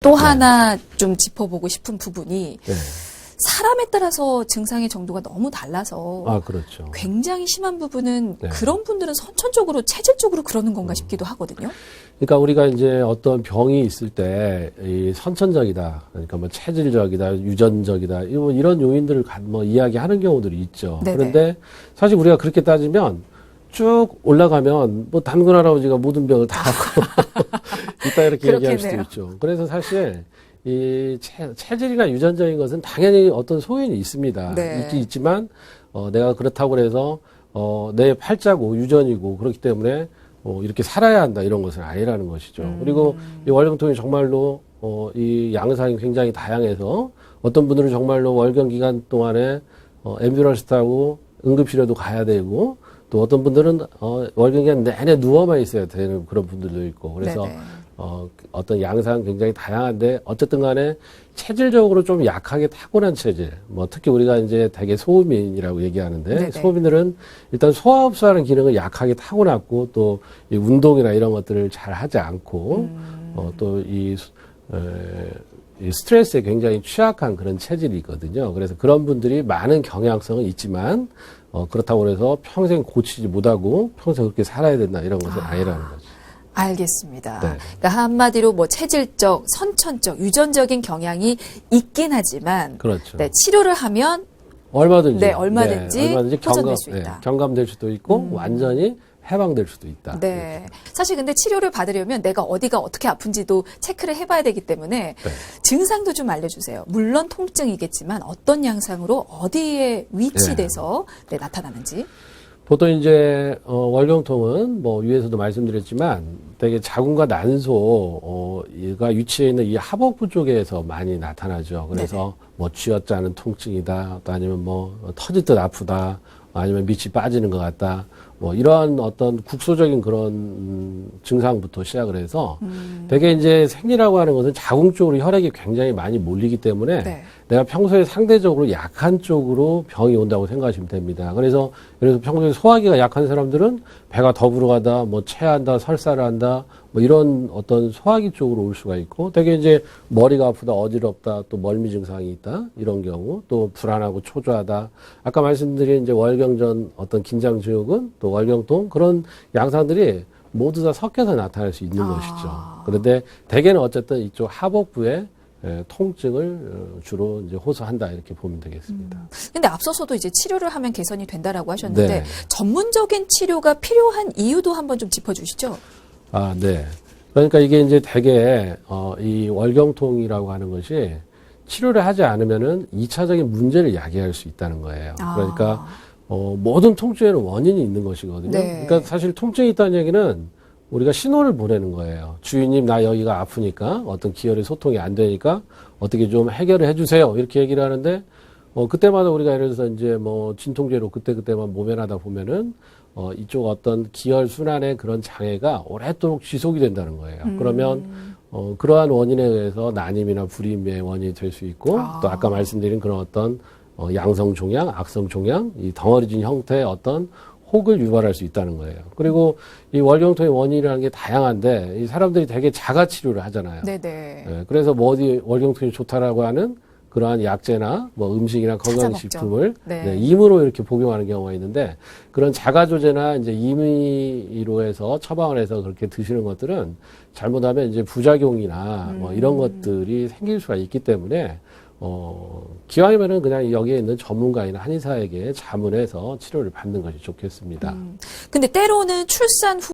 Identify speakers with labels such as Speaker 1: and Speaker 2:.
Speaker 1: 또
Speaker 2: 네.
Speaker 1: 하나 좀 짚어보고 싶은 부분이
Speaker 2: 네.
Speaker 1: 사람에 따라서 증상의 정도가 너무 달라서
Speaker 2: 아, 그렇죠.
Speaker 1: 굉장히 심한 부분은
Speaker 2: 네.
Speaker 1: 그런 분들은 선천적으로 체질적으로 그러는 건가 싶기도 하거든요.
Speaker 2: 그러니까 우리가 이제 어떤 병이 있을 때 이 선천적이다, 그러니까 뭐 체질적이다, 유전적이다, 이런 요인들을 뭐 이야기하는 경우들이 있죠.
Speaker 1: 네네.
Speaker 2: 그런데 사실 우리가 그렇게 따지면 쭉 올라가면 뭐 단군 할아버지가 모든 병을 다 갖고 있다 이렇게 얘기할 수도
Speaker 1: 그렇겠네요.
Speaker 2: 있죠. 그래서 사실 이 체질이나 유전적인 것은 당연히 어떤 소인이 있습니다.
Speaker 1: 네.
Speaker 2: 있긴 있지만 내가 그렇다고 해서 내 팔자고 유전이고 그렇기 때문에 이렇게 살아야 한다 이런 것은 아니라는 것이죠. 그리고 이 월경통이 정말로 이 양상이 굉장히 다양해서 어떤 분들은 정말로 월경 기간 동안에 앰뷸런스 타고 응급실에도 가야 되고 또 어떤 분들은 월경 기간 내내 누워만 있어야 되는 그런 분들도 있고 그래서
Speaker 1: 네네.
Speaker 2: 어떤 양상은 굉장히 다양한데 어쨌든 간에 체질적으로 좀 약하게 타고난 체질 뭐 특히 우리가 이제 대개 소음인이라고 얘기하는데
Speaker 1: 네네.
Speaker 2: 소음인들은 일단 소화 흡수하는 기능을 약하게 타고났고 또 이 운동이나 이런 것들을 잘 하지 않고 또 이 스트레스에 굉장히 취약한 그런 체질이 있거든요. 그래서 그런 분들이 많은 경향성은 있지만 그렇다고 해서 평생 고치지 못하고 평생 그렇게 살아야 된다 이런 것은 아니라는 거죠.
Speaker 1: 알겠습니다.
Speaker 2: 네.
Speaker 1: 그러니까 한마디로 뭐 체질적, 선천적, 유전적인 경향이 있긴 하지만
Speaker 2: 그렇죠.
Speaker 1: 네, 치료를 하면
Speaker 2: 얼마든지.
Speaker 1: 네, 얼마든지 호전될 수
Speaker 2: 네,
Speaker 1: 있다.
Speaker 2: 경감될 수도 있고 완전히 해방될 수도 있다.
Speaker 1: 네. 사실 근데 치료를 받으려면 내가 어디가 어떻게 아픈지도 체크를 해봐야 되기 때문에
Speaker 2: 네.
Speaker 1: 증상도 좀 알려주세요. 물론 통증이겠지만 어떤 양상으로 어디에 위치돼서 네, 나타나는지.
Speaker 2: 보통 이제 월경통은 뭐 위에서도 말씀드렸지만 되게 자궁과 난소가 위치해 있는 이 하복부 쪽에서 많이 나타나죠. 그래서
Speaker 1: 네네.
Speaker 2: 뭐 쥐어짜는 통증이다, 또 아니면 뭐 터질 듯 아프다, 아니면 밑이 빠지는 것 같다. 뭐 이러한 어떤 국소적인 그런 증상부터 시작을 해서 되게 이제 생리라고 하는 것은 자궁 쪽으로 혈액이 굉장히 많이 몰리기 때문에
Speaker 1: 네.
Speaker 2: 내가 평소에 상대적으로 약한 쪽으로 병이 온다고 생각하시면 됩니다. 그래서 평소에 소화기가 약한 사람들은 배가 더 불어가다, 뭐 체한다, 설사를 한다, 뭐 이런 어떤 소화기 쪽으로 올 수가 있고 되게 이제 머리가 아프다, 어지럽다, 또 멀미 증상이 있다 이런 경우, 또 불안하고 초조하다. 아까 말씀드린 이제 월경전 어떤 긴장 증후군, 또 월경통 그런 양상들이 모두 다 섞여서 나타날 수 있는 것이죠. 그런데 대개는 어쨌든 이쪽 하복부에 통증을 주로 이제 호소한다 이렇게 보면 되겠습니다.
Speaker 1: 근데 앞서서도 이제 치료를 하면 개선이 된다라고 하셨는데
Speaker 2: 네.
Speaker 1: 전문적인 치료가 필요한 이유도 한번 좀 짚어주시죠.
Speaker 2: 아, 네. 그러니까 이게 이제 대개 이 월경통이라고 하는 것이 치료를 하지 않으면은 2차적인 문제를 야기할 수 있다는 거예요. 그러니까 모든 통증에는 원인이 있는 것이거든요.
Speaker 1: 네.
Speaker 2: 그러니까 사실 통증이 있다는 얘기는 우리가 신호를 보내는 거예요. 주인님, 나 여기가 아프니까 어떤 기혈의 소통이 안 되니까 어떻게 좀 해결을 해주세요. 이렇게 얘기를 하는데 그때마다 우리가 예를 들어서 이제 뭐 진통제로 그때그때만 모면하다 보면은 이쪽 어떤 기혈 순환의 그런 장애가 오랫도록 지속이 된다는 거예요. 그러면 그러한 원인에 의해서 난임이나 불임의 원인이 될 수 있고 또 아까 말씀드린 그런 어떤 양성 종양, 악성 종양, 이 덩어리진 형태의 어떤 혹을 유발할 수 있다는 거예요. 그리고 이 월경통의 원인이라는 게 다양한데 이 사람들이 되게 자가 치료를 하잖아요.
Speaker 1: 네네.
Speaker 2: 네, 그래서 뭐 어디 월경통이 좋다라고 하는 그러한 약재나 뭐 음식이나 건강식품을
Speaker 1: 네.
Speaker 2: 임의로 이렇게 복용하는 경우가 있는데 그런 자가조제나 이제 임의로 해서 처방을 해서 그렇게 드시는 것들은 잘못하면 이제 부작용이나 뭐 이런 것들이 생길 수가 있기 때문에 기왕이면은 그냥 여기에 있는 전문가이나 한의사에게 자문해서 치료를 받는 것이 좋겠습니다.
Speaker 1: 근데 때로는 출산 후